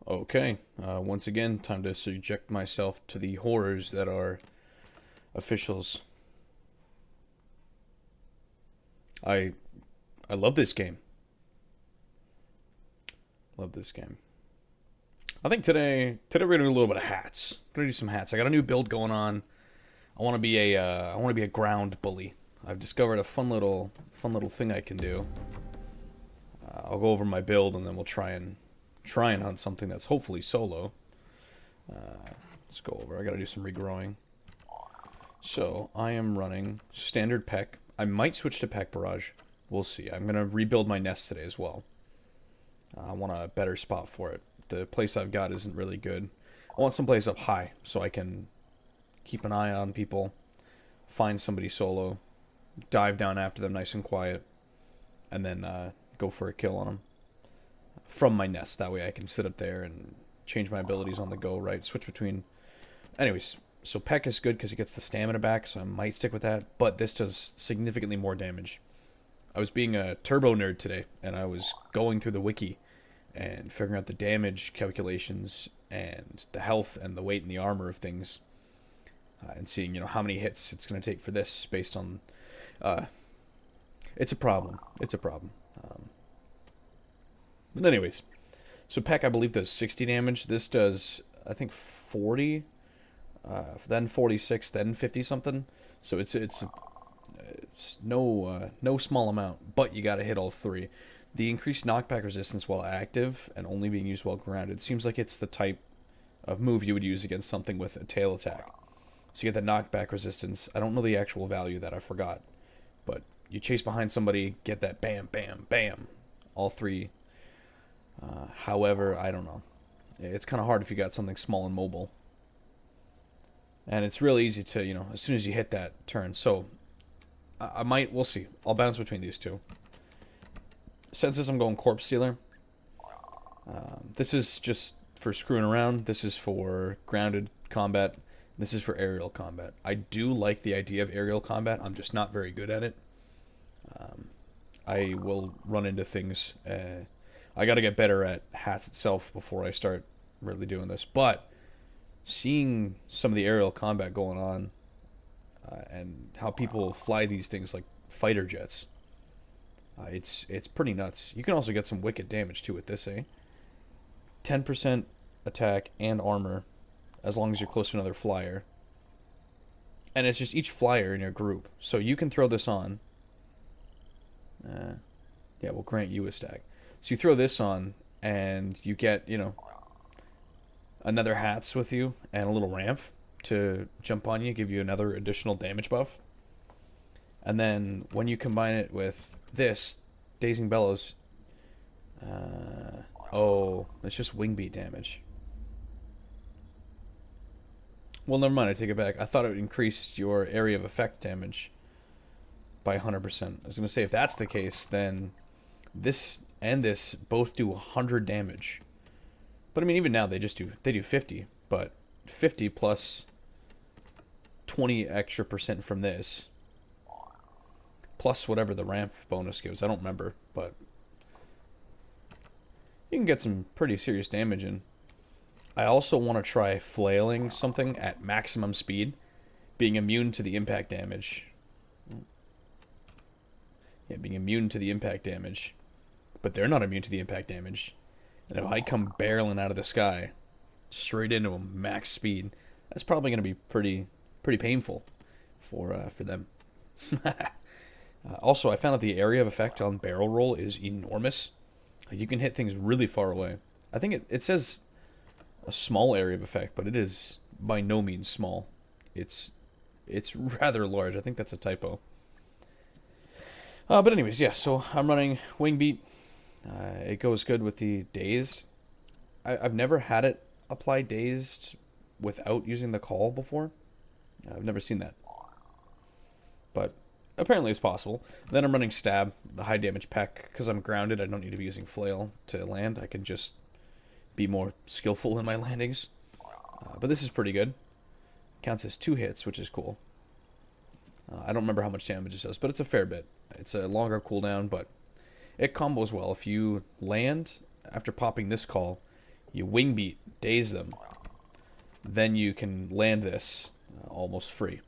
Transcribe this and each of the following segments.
Okay, once again, time to subject myself to the horrors that are officials. I I love this game. Love this game. I think today we're gonna do a little bit of hats. Gonna do some hats. I got a new build going on. I want to be a ground bully. I've discovered a fun little thing I can do. I'll go over my build and then we'll try and hunt something that's hopefully solo. Let's go over. I gotta do some regrowing. So I am running standard peck. I might switch to peck barrage. We'll see. I'm gonna rebuild my nest today as well. I want a better spot for it. The place I've got isn't really good. I want someplace up high so I can keep an eye on people, find somebody solo, dive down after them nice and quiet, and then go for a kill on them from my nest. That way I can sit up there and change my abilities on the go, right? Switch between. Anyways, so Peck is good because he gets the stamina back, so I might stick with that, but this does significantly more damage. I was being a turbo nerd today, and I was going through the wiki and figuring out the damage calculations and the health and the weight and the armor of things, and seeing how many hits it's going to take for this based on. Uh, it's a problem. It's a problem. But anyways, so Peck I believe does 60 damage. This does I think 40, then 46, then 50 something. So it's no small amount, but you got to hit all three. The increased knockback resistance while active and only being used while grounded seems like it's the type of move you would use against something with a tail attack. So you get the knockback resistance. I don't know the actual value that I forgot, but you chase behind somebody, get that bam, bam, bam, all three. However, I don't know. It's kind of hard if you got something small and mobile. And it's really easy to, as soon as you hit that turn. So we'll see. I'll bounce between these two. Since I'm going Corpse Stealer, this is just for screwing around. This is for grounded combat. This is for aerial combat. I do like the idea of aerial combat. I'm just not very good at it. I will run into things. I got to get better at Hatz itself before I start really doing this. But seeing some of the aerial combat going on, and how people fly these things like fighter jets, it's pretty nuts. You can also get some wicked damage too with this, 10% attack and armor as long as you're close to another flyer. And it's just each flyer in your group. So you can throw this on. Yeah, we'll grant you a stack. So you throw this on, and you get, another Hatz with you, and a little ramp to jump on you, give you another additional damage buff. And then when you combine it with this, Dazing Bellows, oh, it's just wing beat damage. Well, never mind, I take it back. I thought it increased your area of effect damage by 100%. I was going to say, if that's the case, then this and this both do 100 damage. But I mean, even now they do 50, but 50 plus 20 extra percent from this, plus whatever the ramp bonus gives. I don't remember, but you can get some pretty serious damage in. I also want to try flailing something at maximum speed, being immune to the impact damage. Yeah, being immune to the impact damage. But they're not immune to the impact damage. And if I come barreling out of the sky, straight into them, max speed, that's probably going to be pretty painful for them. Also, I found out the area of effect on barrel roll is enormous. You can hit things really far away. I think it says a small area of effect, but it is by no means small. It's rather large. I think that's a typo. But anyways, yeah, so I'm running Wing Beat. It goes good with the Dazed. I've never had it apply Dazed without using the call before. I've never seen that. But apparently it's possible. Then I'm running Stab, the high damage peck. Because I'm grounded, I don't need to be using Flail to land. I can just be more skillful in my landings. But this is pretty good. Counts as 2 hits, which is cool. I don't remember how much damage it does, but it's a fair bit. It's a longer cooldown, but it combos well. If you land after popping this call, You wing beat, daze them. Then you can land this almost free.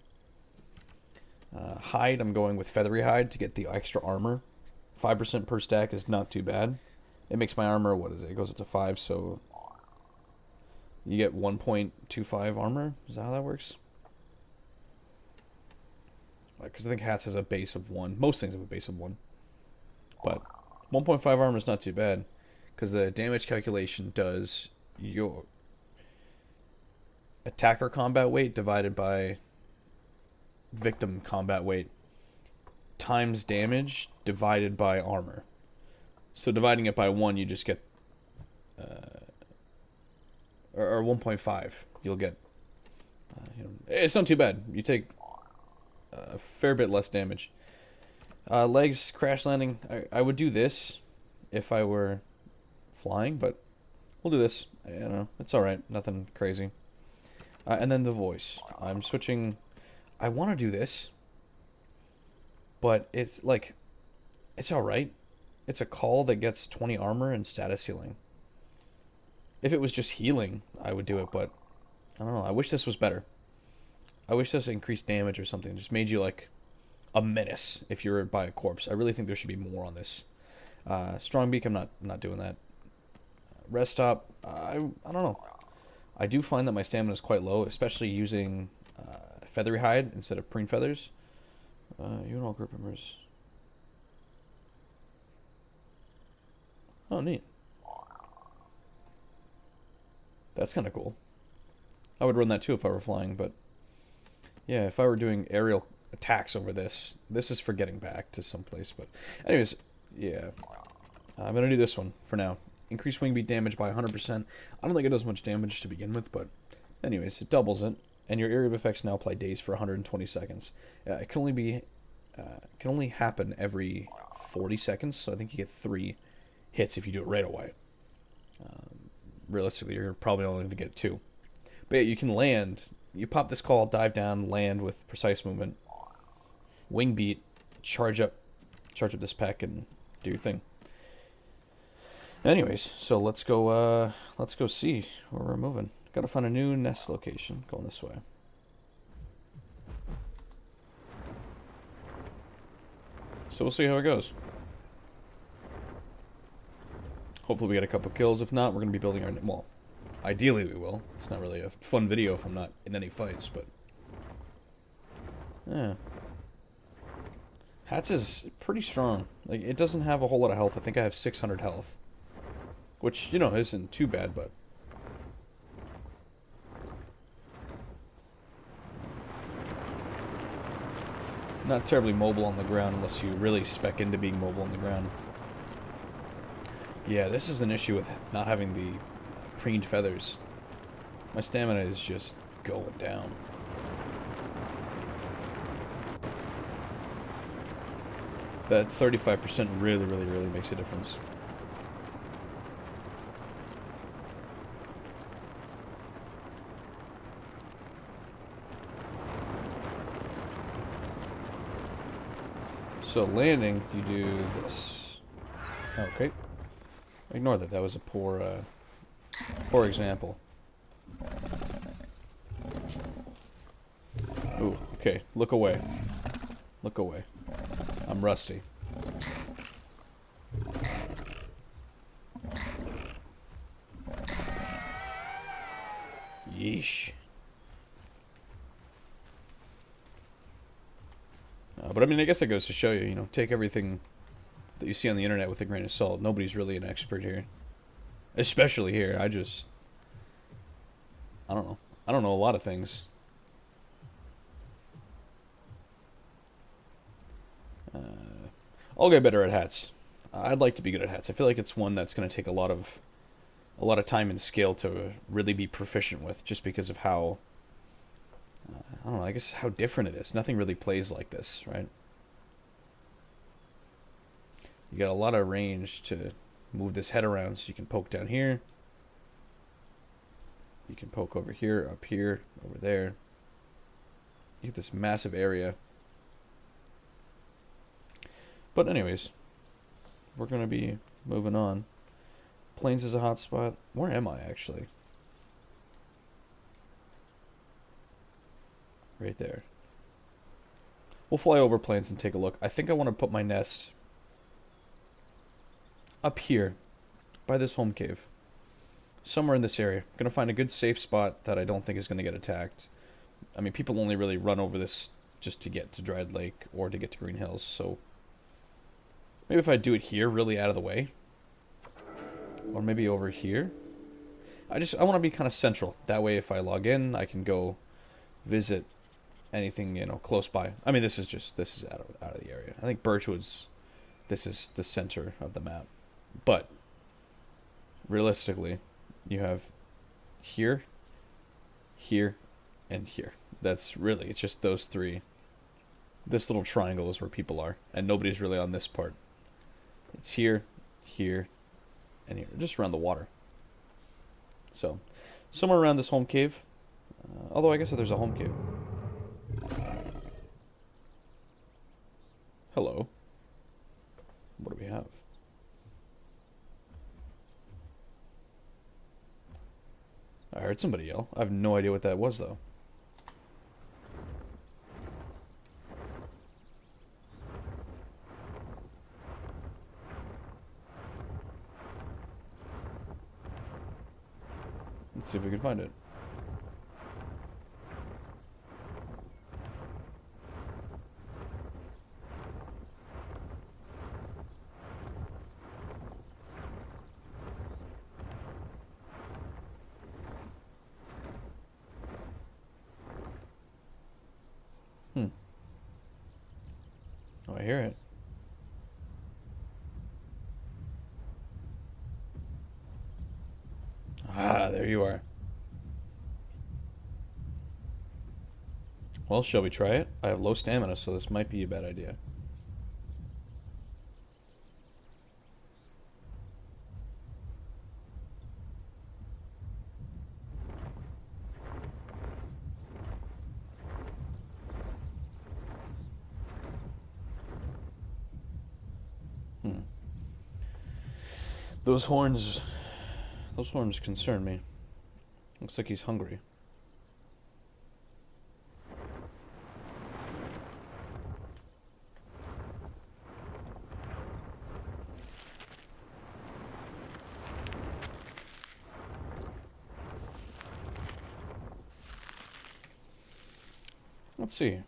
Hide, I'm going with feathery hide to get the extra armor. 5% per stack is not too bad. It makes my armor, what is it? It goes up to 5, so you get 1.25 armor. Is that how that works? Because I think Hatz has a base of 1. Most things have a base of 1. But 1.5 armor is not too bad. Because the damage calculation does your attacker combat weight divided by victim combat weight times damage divided by armor. So dividing it by 1, you just get or 1.5, you'll get it's not too bad. You take a fair bit less damage. Legs, crash landing. I would do this if I were flying, but we'll do this. I don't know. It's alright. Nothing crazy. And then the voice. I'm switching. I want to do this, but it's like, it's alright. It's a call that gets 20 armor and status healing. If it was just healing, I would do it, but I don't know. I wish this was better. I wish this increased damage or something. Just made you like a menace if you're by a corpse. I really think there should be more on this. Strong beak, I'm not doing that. Rest stop, I don't know. I do find that my stamina is quite low, especially using feathery hide instead of preen feathers. You and all group members. Oh, neat. That's kind of cool. I would run that too if I were flying, but yeah, if I were doing aerial attacks over this is for getting back to someplace. But anyways, yeah, I'm gonna do this one for now. Increase wing beat damage by 100%. I don't think it does much damage to begin with, but anyways, it doubles it, and your area of effects now apply daze for 120 seconds. It can only happen every 40 seconds, so I think you get 3 hits if you do it right away. Realistically, you're probably only going to get 2. But yeah, you can land. You pop this call, dive down, land with precise movement, wing beat, charge up this pack, and do your thing. Anyways, so let's go see where we're moving. Gotta find a new nest location. Going this way. So we'll see how it goes. Hopefully we get a couple kills. If not, we're going to be building our... Well, ideally we will. It's not really a fun video if I'm not in any fights, but... Yeah. Hatz is pretty strong. Like, it doesn't have a whole lot of health. I think I have 600 health. Which, you know, isn't too bad, but... Not terribly mobile on the ground unless you really spec into being mobile on the ground. Yeah, this is an issue with not having the preened feathers. My stamina is just going down. That 35% really makes a difference. So landing, you do this. Okay. Ignore that. That was a poor example. Ooh, okay. Look away. Look away. I'm rusty. Yeesh. But I mean, I guess that goes to show you, you know, take everything that you see on the internet with a grain of salt. Nobody's really an expert here. Especially here. I don't know. I don't know a lot of things. I'll get better at Hatz. I'd like to be good at Hatz. I feel like it's one that's going to take a lot of time and skill to really be proficient with, just because of how I don't know, I guess how different it is. Nothing really plays like this, right? You got a lot of range to move this head around, so you can poke down here. You can poke over here, up here, over there. You get this massive area. But anyways, we're going to be moving on. Plains is a hot spot. Where am I, actually? Right there. We'll fly over plains and take a look. I think I want to put my nest up here by this home cave. Somewhere in this area. I'm going to find a good safe spot that I don't think is going to get attacked. I mean, people only really run over this just to get to Dried Lake or to get to Green Hills, so maybe if I do it here, really out of the way. Or maybe over here. I want to be kind of central. That way if I log in, I can go visit anything, you know, close by. I mean, this is out of the area. I think Birchwood's, this is the center of the map. But realistically, you have here, here, and here. That's really, it's just those three. This little triangle is where people are, and nobody's really on this part. It's here, here, and here, just around the water. So, somewhere around this home cave. Although I guess there's a home cave. Hello. What do we have? I heard somebody yell. I have no idea what that was, though. Let's see if we can find it. Oh, I hear it. Ah, there you are. Well, shall we try it? I have low stamina, so this might be a bad idea. Those horns concern me. Looks like he's hungry. Let's see.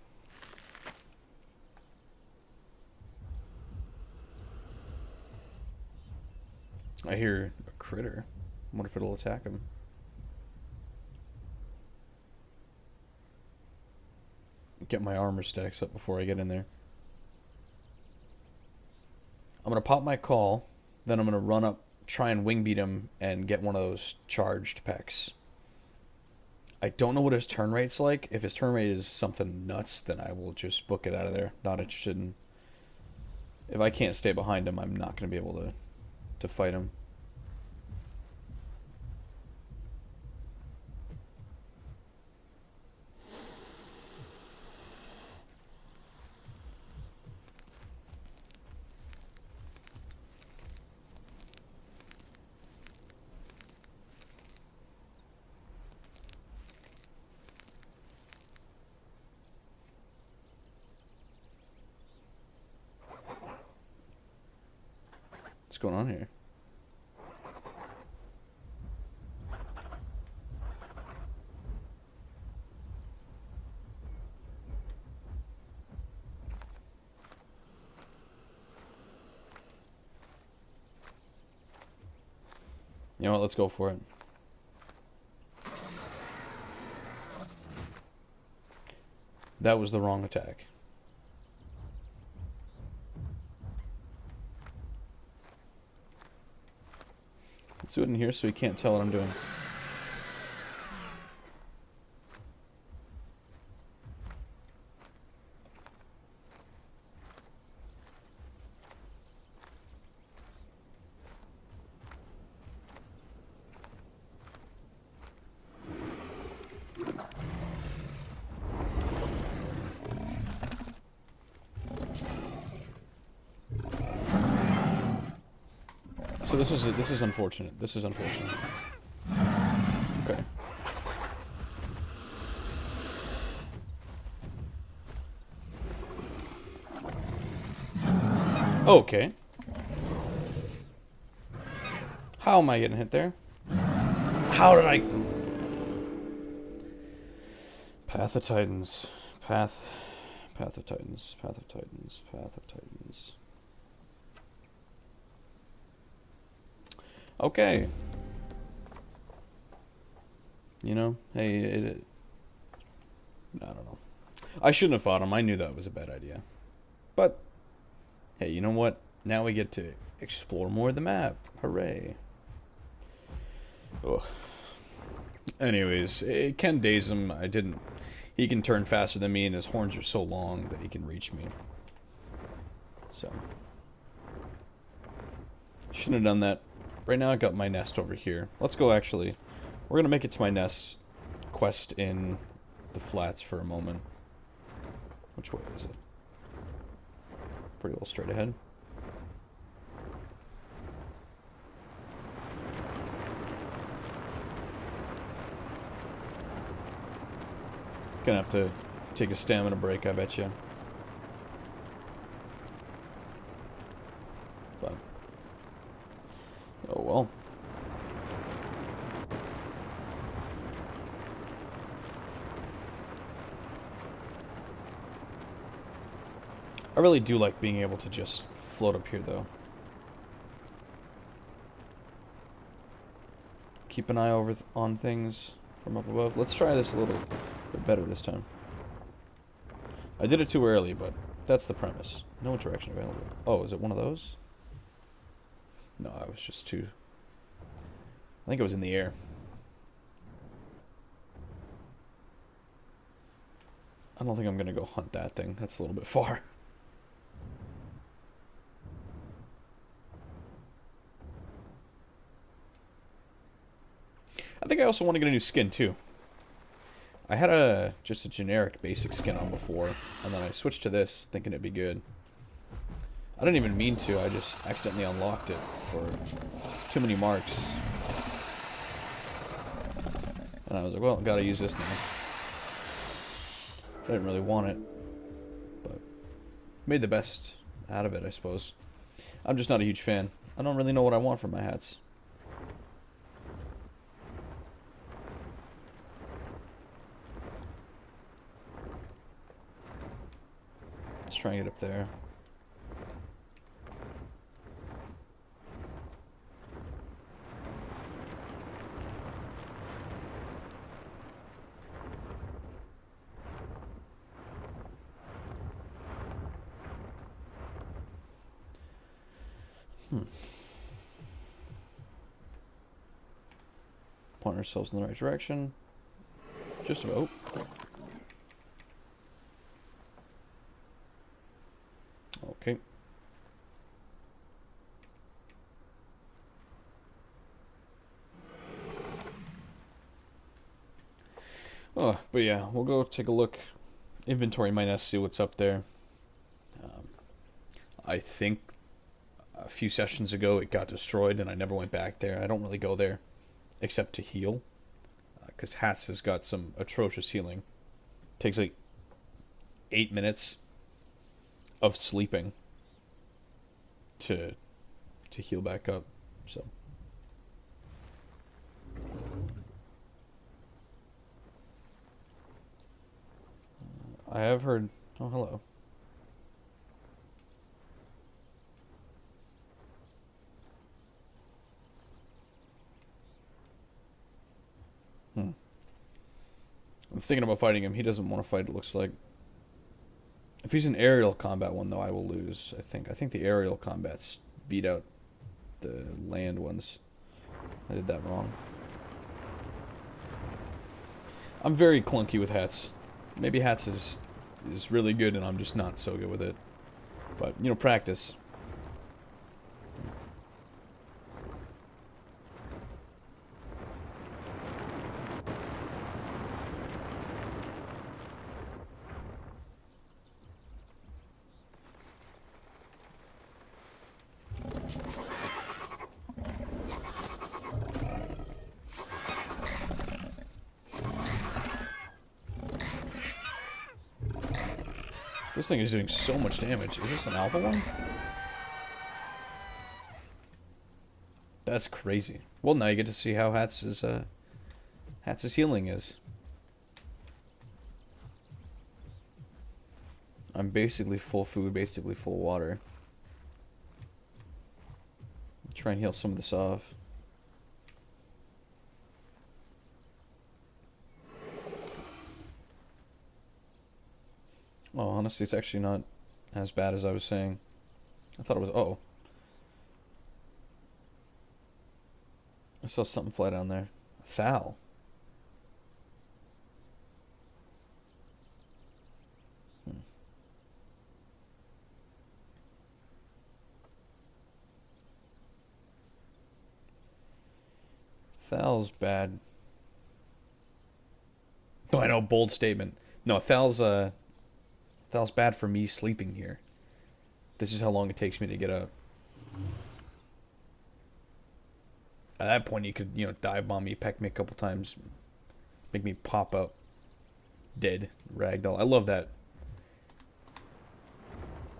I hear a critter. I wonder if it'll attack him. Get my armor stacks up before I get in there. I'm going to pop my call, then I'm going to run up, try and wing beat him, and get one of those charged pecks. I don't know what his turn rate's like. If his turn rate is something nuts, then I will just book it out of there. Not interested in... If I can't stay behind him, I'm not going to be able to fight him. What's going on here? You know what? Let's go for it. That was the wrong attack. Let's do it in here so he can't tell what I'm doing. So So this is unfortunate. This is unfortunate. Okay. Okay. How am I getting hit there? How did I... Pathoftitans. Pathoftitans. Pathoftitans. Pathoftitans. Okay. You know, hey, I don't know. I shouldn't have fought him. I knew that was a bad idea. But, hey, you know what? Now we get to explore more of the map. Hooray. Ugh. Anyways, it can daze him. I didn't... He can turn faster than me, and his horns are so long that he can reach me. So. Shouldn't have done that. Right now I got my nest over here. Let's go, actually. We're going to make it to my nest quest in the flats for a moment. Which way is it? Pretty well straight ahead. Gonna have to take a stamina break, I bet you. But oh well. I really do like being able to just float up here, though. Keep an eye on things from up above. Let's try this a little bit better this time. I did it too early, but that's the premise. No interaction available. Oh, is it one of those? No, I was just too... I think it was in the air. I don't think I'm gonna go hunt that thing. That's a little bit far. I think I also want to get a new skin, too. I had just a generic basic skin on before, and then I switched to this, thinking it'd be good. I didn't even mean to, I just accidentally unlocked it for too many marks. And I was like, well, gotta use this now. I didn't really want it, but made the best out of it, I suppose. I'm just not a huge fan. I don't really know what I want for my hats. Let's try and get up there. Point ourselves in the right direction. Just about. Okay. Oh, but yeah, we'll go take a look. Inventory my nest, see what's up there. I think a few sessions ago it got destroyed and I never went back there. I don't really go there except to heal. Because Hatz has got some atrocious healing. Takes like 8 minutes of sleeping to heal back up. So I have heard. Oh, hello. I'm thinking about fighting him. He doesn't want to fight, it looks like. If he's an aerial combat one, though, I will lose, I think. I think the aerial combats beat out the land ones. I did that wrong. I'm very clunky with Hatz. Maybe Hatz is really good and I'm just not so good with it. But, you know, practice. This thing is doing so much damage. Is this an alpha one? That's crazy. Well, now you get to see how Hatz's healing is. I'm basically full food, basically full water. Try and heal some of this off. Oh, honestly, it's actually not as bad as I was saying. I thought it was... Oh. I saw something fly down there. Thal. Thal's bad. Oh, I know, bold statement. No, Thal's bad for me sleeping here. This is how long it takes me to get up. At that point, you could, dive bomb me, peck me a couple times, make me pop up dead, ragdoll. I love that.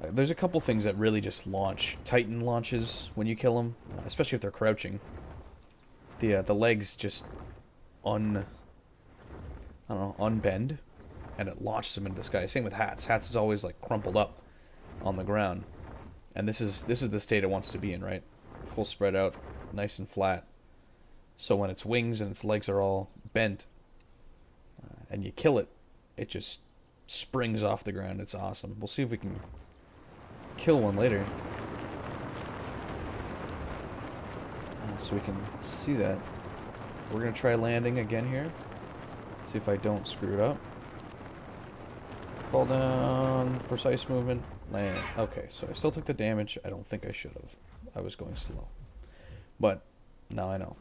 There's a couple things that really just launch. Titan launches when you kill them, especially if they're crouching. The legs just unbend, and it launches them into the sky. Same with Hatz. Hatz is always like crumpled up on the ground, and this is the state it wants to be in, right? Full spread out, nice and flat. So when its wings and its legs are all bent, and you kill it, it just springs off the ground. It's awesome. We'll see if we can kill one later. So we can see that. We're going to try landing again here. See if I don't screw it up. Fall down, precise movement, land. Okay, so I still took the damage. I don't think I should have. I was going slow. But now I know.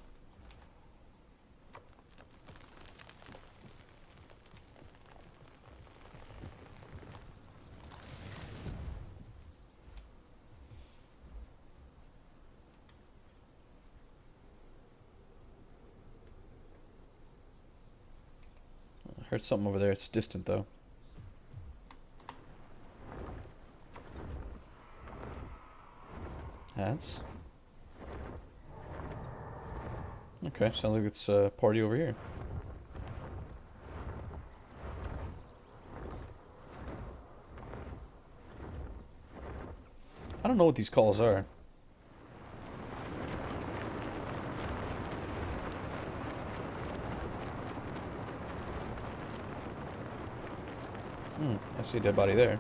I heard something over there. It's distant, though. Hatz. Okay, sounds like it's a party over here. I don't know what these calls are. I see a dead body there.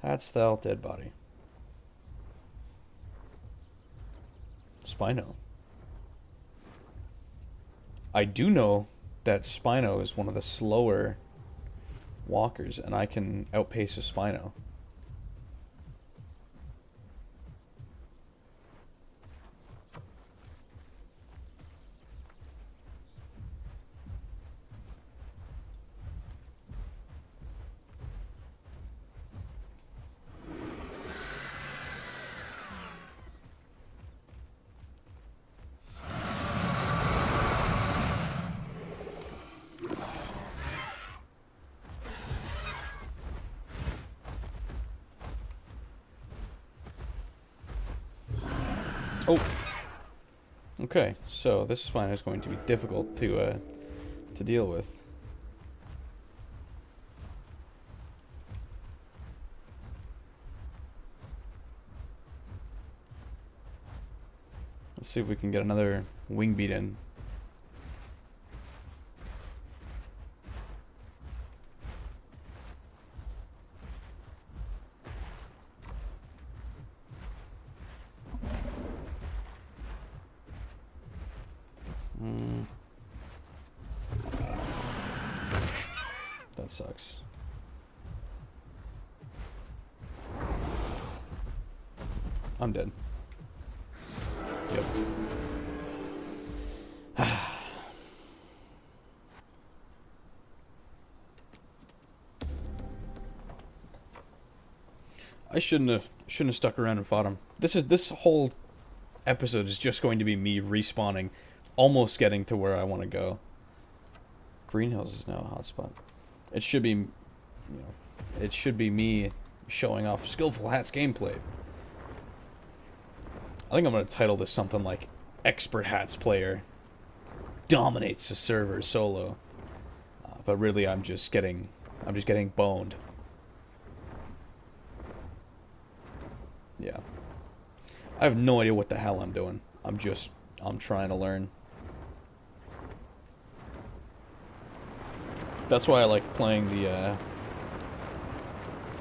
Hatz, Thal, dead body. Spino. I do know that Spino is one of the slower walkers, and I can outpace a Spino. Oh. Okay, so this spine is going to be difficult to deal with. Let's see if we can get another wing beat in. That sucks. I'm dead. Yep. I shouldn't have stuck around and fought him. This whole episode is just going to be me respawning, almost getting to where I want to go. Green Hills is now a hotspot. It should be, you know, it should be me showing off skillful Hatz gameplay. I think I'm going to title this something like Expert Hatz Player Dominates the Server Solo. But really I'm just getting boned. Yeah. I have no idea what the hell I'm doing. I'm trying to learn. That's why I like playing the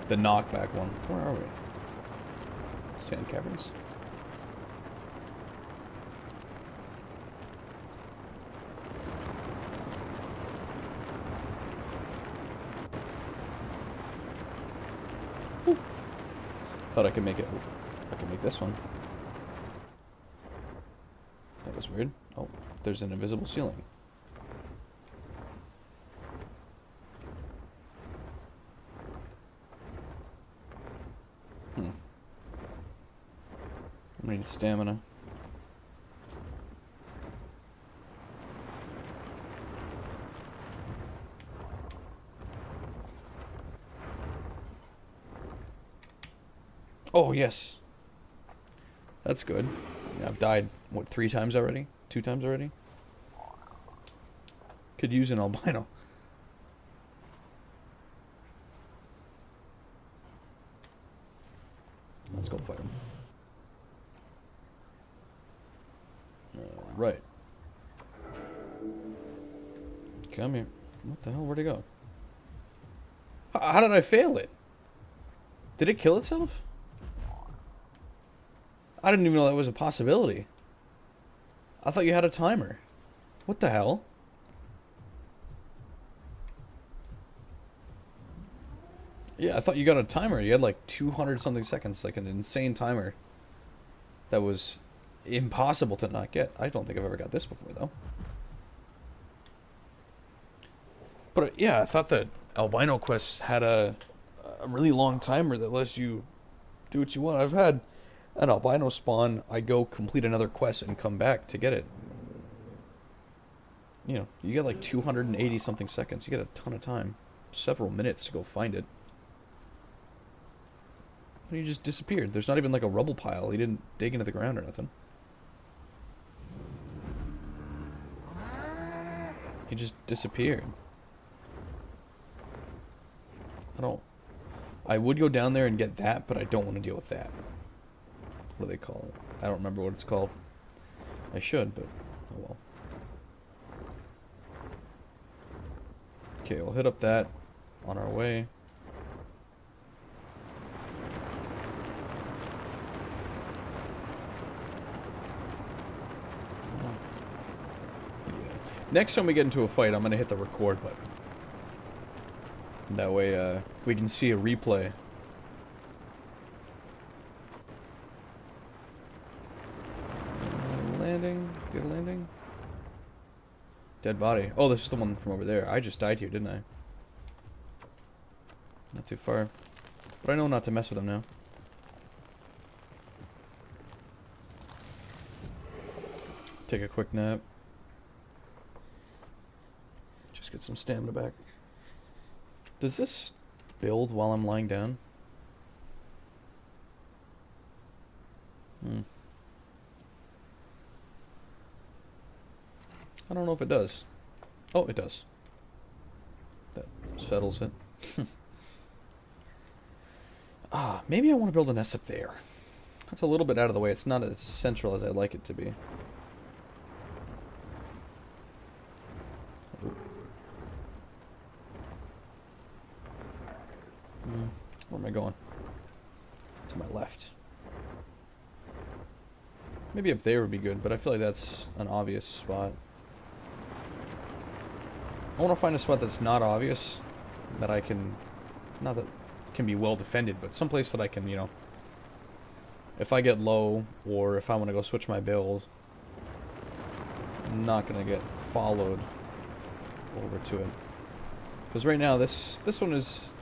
knockback one. Where are we? Sand caverns? Ooh. Thought I could make it. I could make this one. That was weird. Oh, there's an invisible ceiling. I need stamina. Oh, yes. That's good. Yeah, I've died, what, 3 times already? 2 times already? Could use an albino. Let's go fight him. Right. Come here. What the hell? Where'd it go? How did I fail it? Did it kill itself? I didn't even know that was a possibility. I thought you had a timer. What the hell? Yeah, I thought you got a timer. You had like 200 something seconds, like an insane timer. That was impossible to not get. I don't think I've ever got this before, though. But yeah, I thought that albino quests had a really long timer that lets you do what you want. I've had an albino spawn, I go complete another quest and come back to get it. You know, you get like 280 something seconds. You get a ton of time. Several minutes to go find it. But he just disappeared. There's not even like a rubble pile. He didn't dig into the ground or nothing. He just disappeared. I would go down there and get that, but I don't want to deal with that. What do they call it? I don't remember what it's called. I should, but oh well. Okay, we'll hit up that on our way. Yeah. Next time we get into a fight, I'm going to hit the record button. That way we can see a replay. Landing. Good landing. Dead body. Oh, this is the one from over there. I just died here, didn't I? Not too far. But I know not to mess with them now. Take a quick nap. Just get some stamina back. Does this build while I'm lying down? I don't know if it does. Oh, it does. That settles it. Maybe I want to build a nest up there. That's a little bit out of the way. It's not as central as I'd like it to be. Where am I going? To my left. Maybe up there would be good, but I feel like that's an obvious spot. I want to find a spot that's not obvious, that I can, not that can be well defended, but someplace that I can, you know, if I get low, or if I want to go switch my build, I'm not going to get followed over to it. Because right now, this one is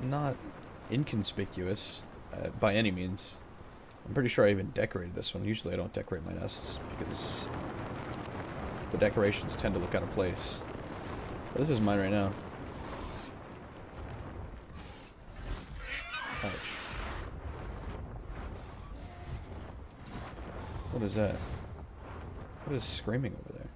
not inconspicuous by any means. I'm pretty sure I even decorated this one. Usually I don't decorate my nests because the decorations tend to look out of place. But this is mine right now. Ouch. What is that? What is screaming over there?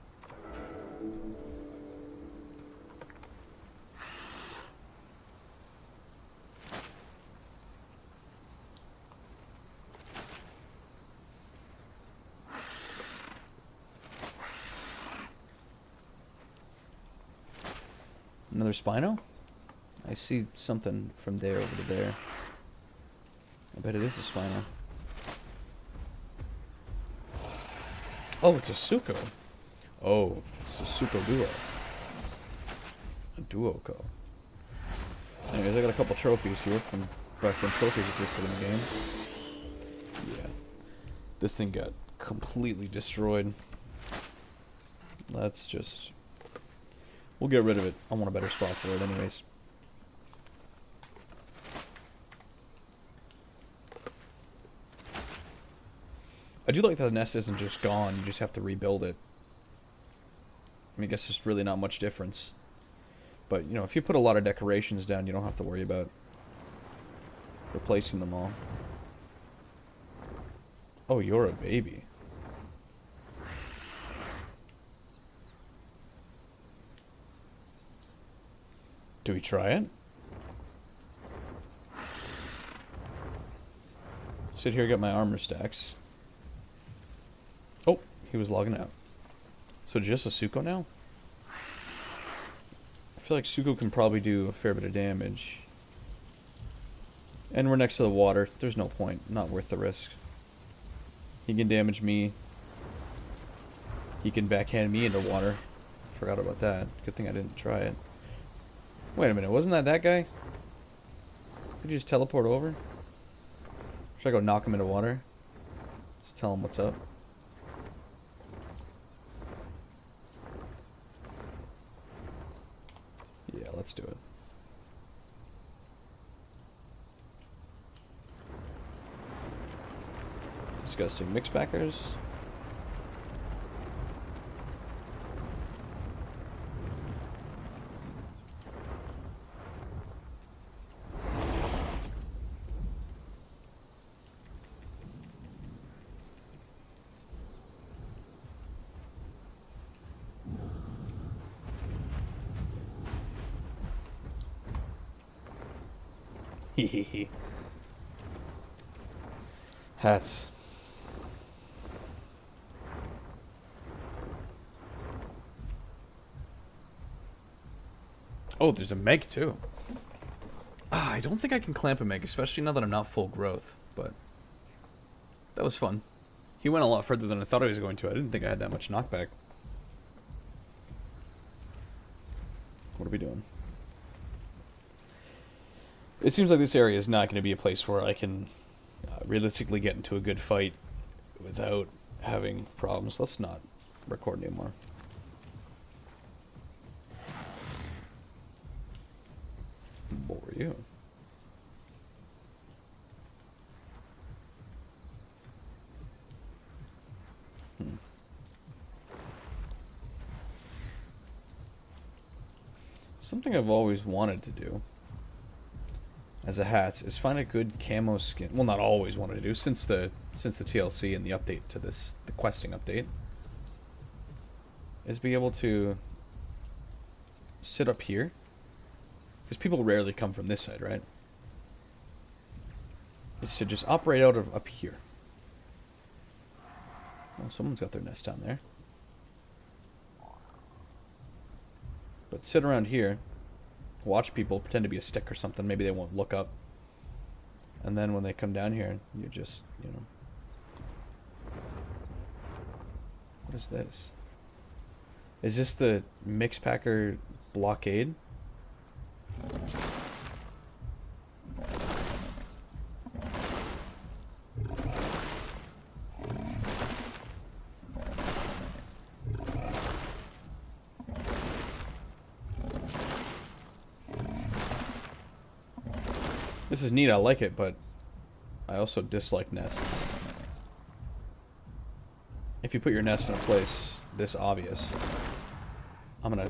Another Spino? I see something from there over to there. I bet it is a Spino. Oh, it's a Suko. Oh, it's a Suko Duo. A Duoco. Anyways, I got a couple trophies here from back when trophies existed in the game. Yeah. This thing got completely destroyed. Let's just... We'll get rid of it. I want a better spot for it anyways. I do like that the nest isn't just gone, you just have to rebuild it. I mean, I guess there's really not much difference. But, you know, if you put a lot of decorations down, you don't have to worry about replacing them all. Oh, you're a baby. Do we try it? Sit here, get my armor stacks. Oh, he was logging out. So just a Suko now? I feel like Suko can probably do a fair bit of damage. And we're next to the water. There's no point. Not worth the risk. He can damage me. He can backhand me into water. Forgot about that. Good thing I didn't try it. Wait a minute. Wasn't that guy? Did he just teleport over? Should I go knock him into water? Just tell him what's up. Yeah, let's do it. Disgusting mix backers. Hehehe. Hatz. Oh, there's a Meg too. Ah, I don't think I can clamp a Meg, especially now that I'm not full growth, but that was fun. He went a lot further than I thought he was going to. I didn't think I had that much knockback. What are we doing? It seems like this area is not going to be a place where I can realistically get into a good fight without having problems. Let's not record anymore. What were you? Something I've always wanted to do as a Hatz is find a good camo skin. Well, not always wanted to do since the TLC and the update to this, the questing update, is be able to sit up here, because people rarely come from this side, right? Is to just operate out of up here. Well, someone's got their nest down there. But sit around here, watch people, pretend to be a stick or something. Maybe they won't look up. And then when they come down here, you just, you know. What is this? Is this the Mix Packer blockade? This is neat, I like it, but I also dislike nests. if you put your nest in a place this obvious, I'm gonna...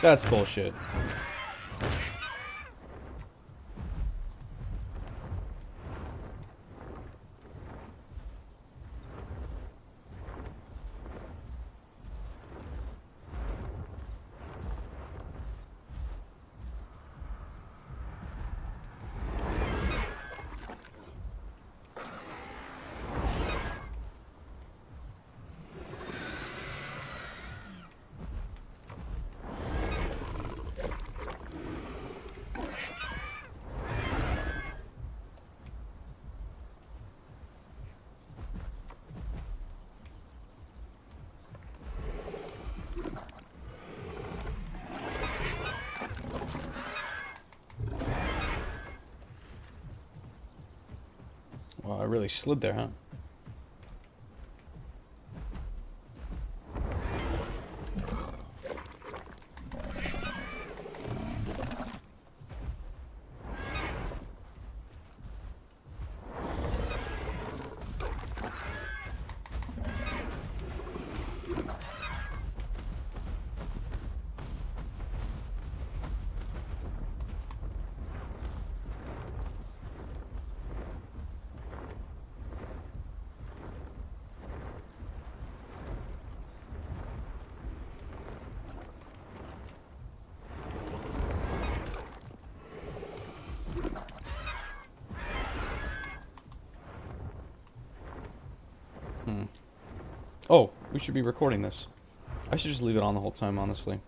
That's bullshit. Well, I really slid there, huh? Oh, we should be recording this. I should just leave it on the whole time, honestly.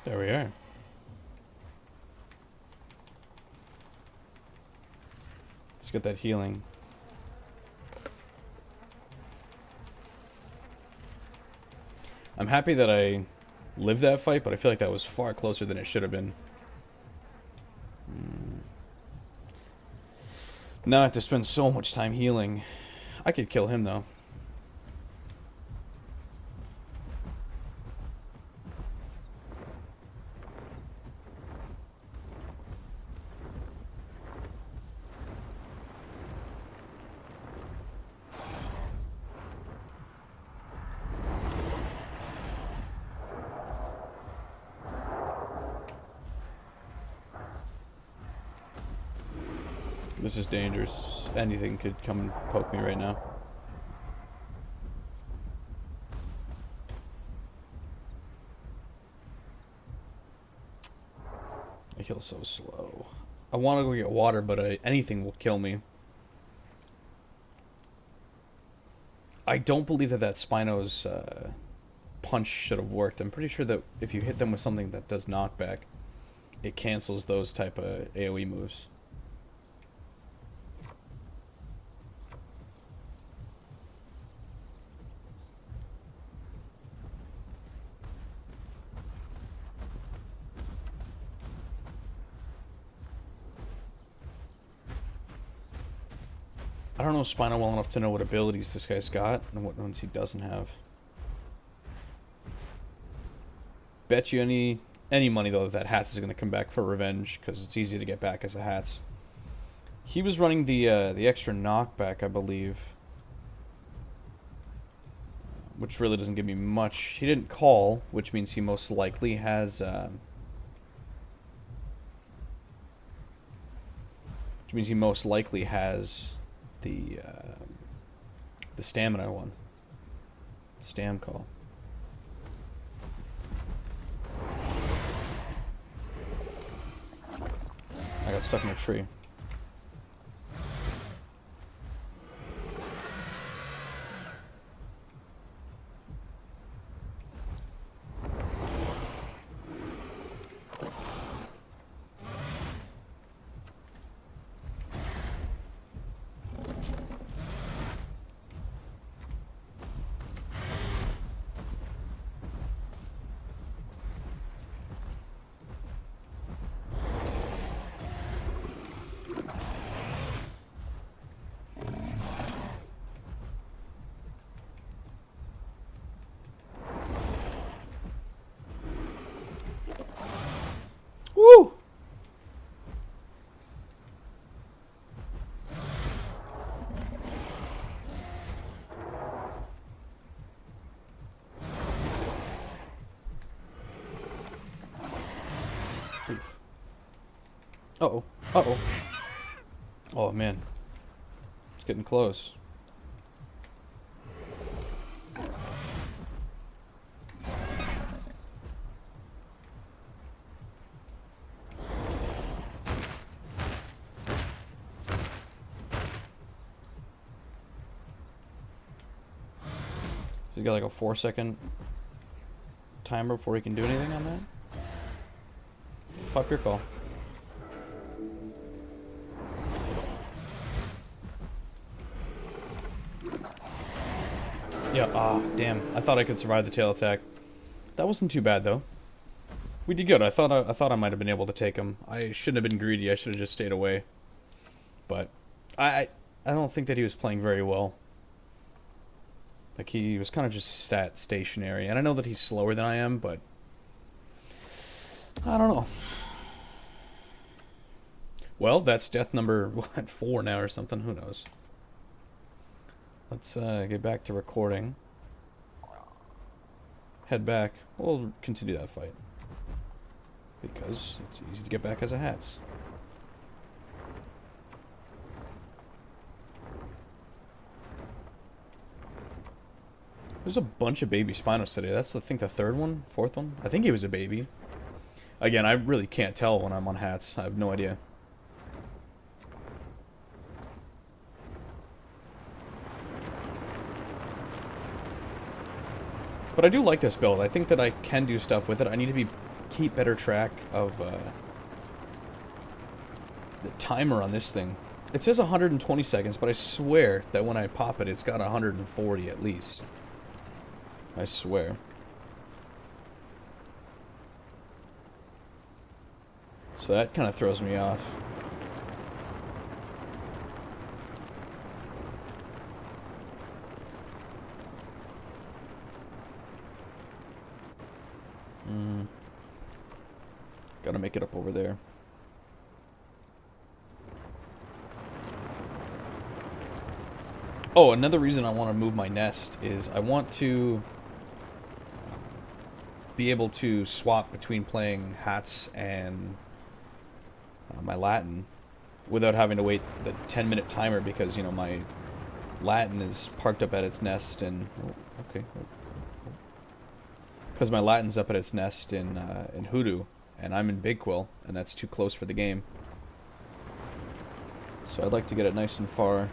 There we are. Let's get that healing. I'm happy that I lived that fight, but I feel like that was far closer than it should have been. Now I have to spend so much time healing. I could kill him, though. This is dangerous. Anything could come and poke me right now. I heal so slow. I want to go get water, but anything will kill me. I don't believe that Spino's punch should have worked. I'm pretty sure that if you hit them with something that does knockback, it cancels those type of AoE moves. I don't know Spino well enough to know what abilities this guy's got and what ones he doesn't have. Bet you any money though that Hatz is going to come back for revenge because it's easy to get back as a Hatz. He was running the extra knockback, I believe, which really doesn't give me much. He didn't call, which means he most likely has. Which means he most likely has the stamina one. Stam call. I got stuck in a tree. Uh-oh. Uh-oh. Oh, man. It's getting close. He's got like a 4-second timer before he can do anything on that. Pop your call. Yeah, damn. I thought I could survive the tail attack. That wasn't too bad though. We did good. I thought I might have been able to take him. I shouldn't have been greedy. I should have just stayed away. But I don't think that he was playing very well. Like he was kind of just sat stationary. And I know that he's slower than I am, but I don't know. Well, that's death number, what, 4 now or something? Who knows? Let's get back to recording. Head back. We'll continue that fight. Because it's easy to get back as a Hatz. There's a bunch of baby Spinos today. That's, I think, the 3rd one? 4th one? I think he was a baby. Again, I really can't tell when I'm on Hatz. I have no idea. But I do like this build. I think that I can do stuff with it. I need to keep better track of the timer on this thing. It says 120 seconds, but I swear that when I pop it, it's got 140 at least. I swear. So that kind of throws me off. Gotta make it up over there. Oh, another reason I want to move my nest is I want to be able to swap between playing Hatz and my Latin without having to wait the 10-minute timer because, you know, my Latin is parked up at its nest and... Oh, okay. Because my Latin's up at its nest in Hoodoo, and I'm in Big Quill, and that's too close for the game. So I'd like to get it nice and far.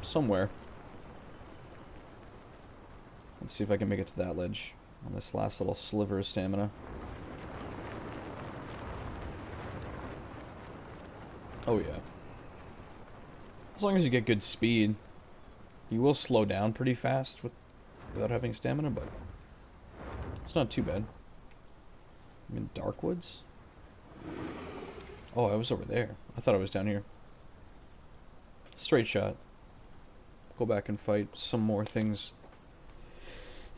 Somewhere. Let's see if I can make it to that ledge on this last little sliver of stamina. Oh yeah. As long as you get good speed, you will slow down pretty fast without having stamina, but it's not too bad. I'm in Darkwoods? Oh, I was over there. I thought I was down here. Straight shot. Go back and fight some more things.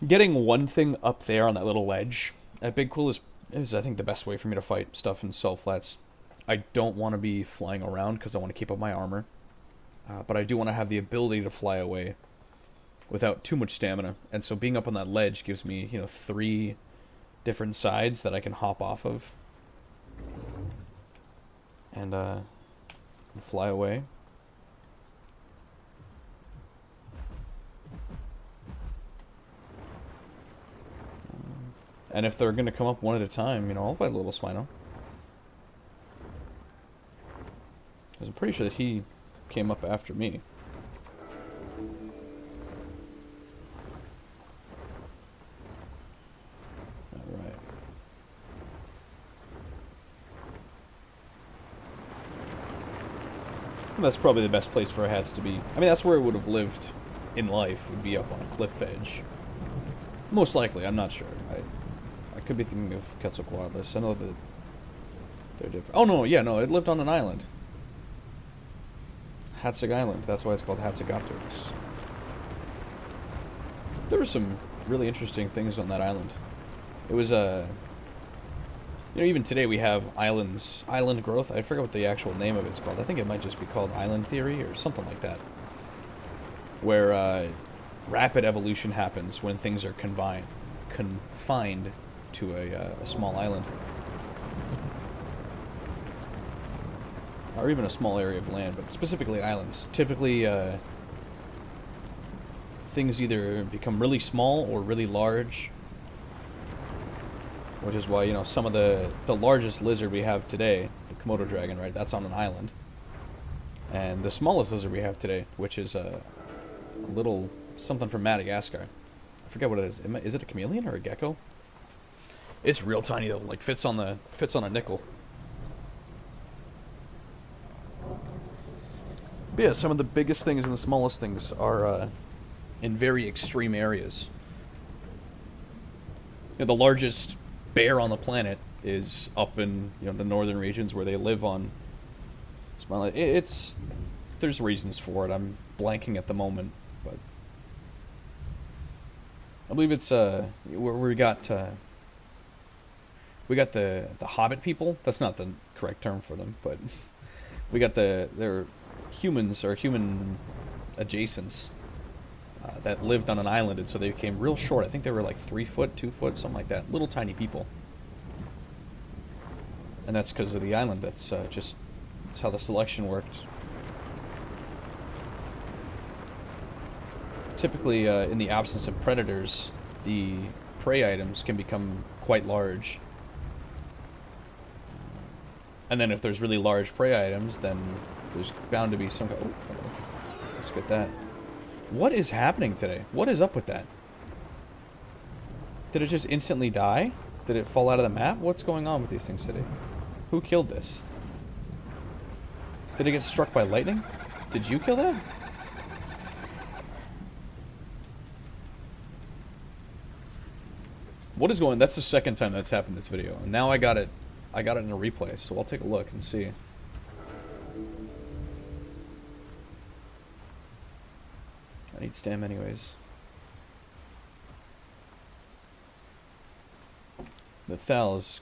Getting one thing up there on that little ledge at Big Quill is I think the best way for me to fight stuff in Cell Flats. I don't want to be flying around because I want to keep up my armor. But I do want to have the ability to fly away without too much stamina. And so being up on that ledge gives me, you know, 3 different sides that I can hop off of. And fly away. And if they're going to come up one at a time, you know, I'll fight a little Spino. Because I'm pretty sure that he came up after me. Alright. That's probably the best place for a Hatz to be. I mean, that's where it would have lived in life, would be up on a cliff edge. Most likely, I'm not sure. I could be thinking of Quetzalcoatlus. I know that they're different. Oh, no, yeah, no, it lived on an island. Hatzig Island. That's why it's called Hatzigopteryx. There were some really interesting things on that island. It was, you know, even today we have island growth. I forget what the actual name of it's called. I think it might just be called island theory or something like that. Where, rapid evolution happens when things are confined to a small island. or even a small area of land, but specifically islands. Typically, things either become really small or really large, which is why, you know, some of the largest lizard we have today, the Komodo dragon, right, that's on an island. And the smallest lizard we have today, which is a little something from Madagascar. I forget what it is. Is it a chameleon or a gecko? It's real tiny though, like fits on a nickel. But yeah, some of the biggest things and the smallest things are in very extreme areas. You know, the largest bear on the planet is up in, you know, the northern regions where they live on. There's reasons for it. I'm blanking at the moment, but I believe it's we got the Hobbit people. That's not the correct term for them, but we got they're humans or human adjacents that lived on an island, and so they became real short. I think they were like 3 foot, 2 foot, something like that. Little tiny people, and that's because of the island. That's how the selection worked. Typically, in the absence of predators, the prey items can become quite large. And then if there's really large prey items, then there's bound to be some... Oh, hello. Let's get that. What is happening today? What is up with that? Did it just instantly die? Did it fall out of the map? What's going on with these things today? Who killed this? Did it get struck by lightning? Did you kill that? What is going... That's the second time that's happened in this video. And now I got it in a replay, so I'll take a look and see. I need stam anyways. The Thal is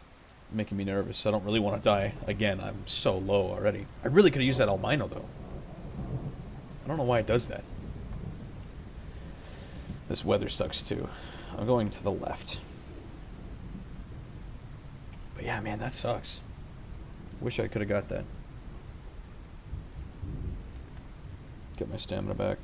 making me nervous. I don't really want to die again. I'm so low already. I really could have used that albino though. I don't know why it does that. This weather sucks too. I'm going to the left. But yeah, man, that sucks. Wish I could have got that. Get my stamina back.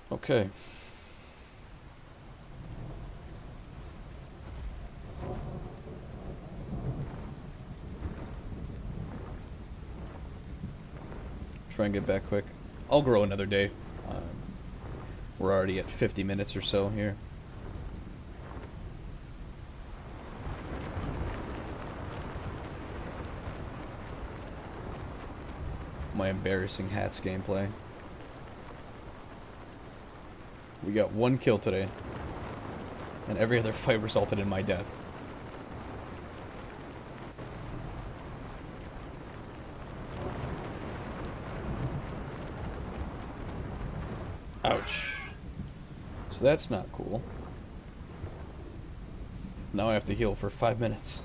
Okay. Try and get back quick. I'll grow another day. We're already at 50 minutes or so here. My embarrassing Hatz gameplay. We got 1 kill today, and every other fight resulted in my death. Ouch. So that's not cool. Now I have to heal for 5 minutes.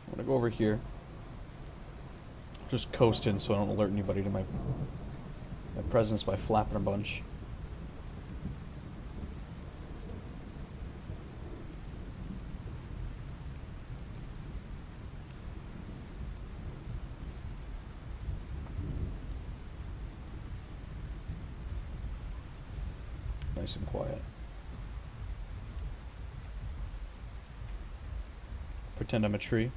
I'm gonna go over here. Just coast in so I don't alert anybody to my presence by flapping a bunch. Nice and quiet. Pretend I'm a tree.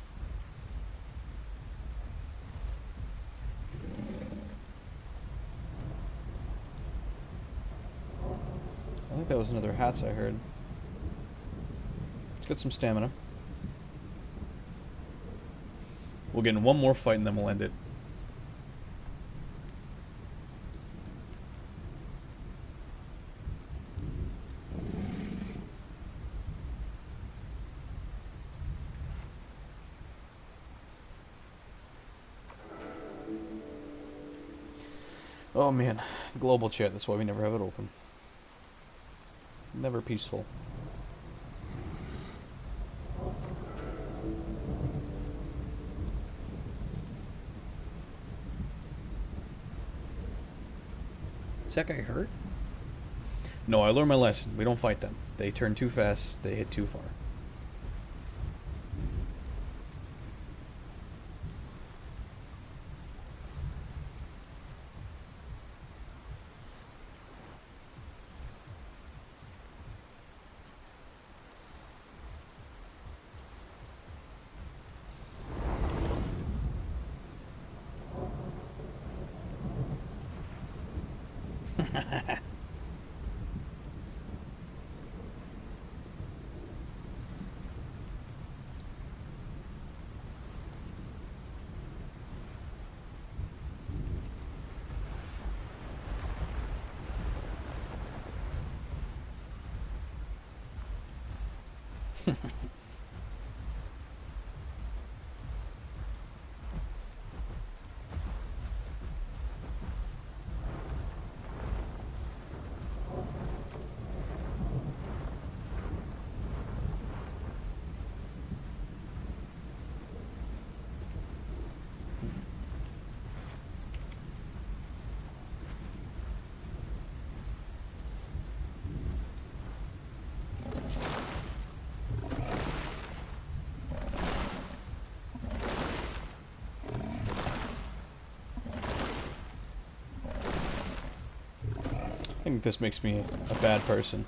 I think that was another Hatz I heard. Let's get some stamina. We'll get in one more fight and then we'll end it. Oh man, global chat. That's why we never have it open. Never peaceful. Is that guy hurt? No, I learned my lesson. We don't fight them. They turn too fast. They hit too far. I think this makes me a bad person.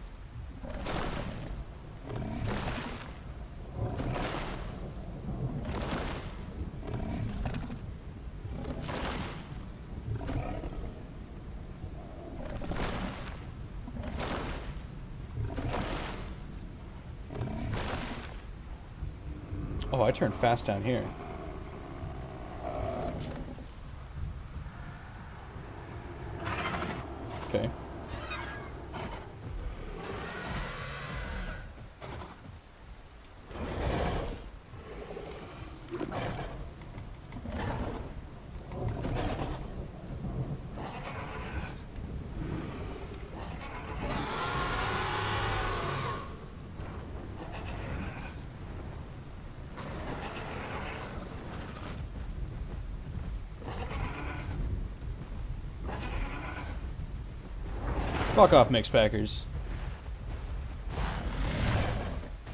Oh, I turned fast down here. Okay. Fuck off, mixed packers.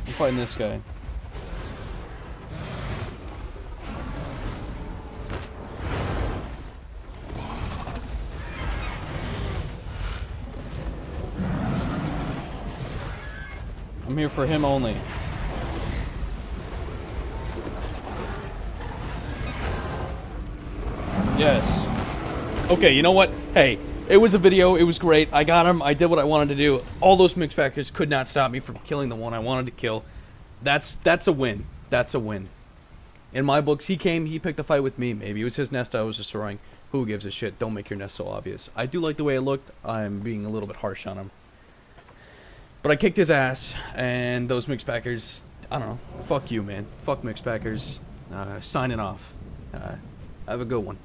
I'm fighting this guy. I'm here for him only. Yes. Okay, you know what? Hey, it was a video. It was great. I got him. I did what I wanted to do. All those mixed packers could not stop me from killing the one I wanted to kill. That's a win. That's a win. In my books, he came, he picked a fight with me. Maybe it was his nest I was destroying. Who gives a shit? Don't make your nest so obvious. I do like the way it looked. I'm being a little bit harsh on him. But I kicked his ass, and those mixed packers, I don't know. Fuck you, man. Fuck mixed packers. Signing off. Have a good one.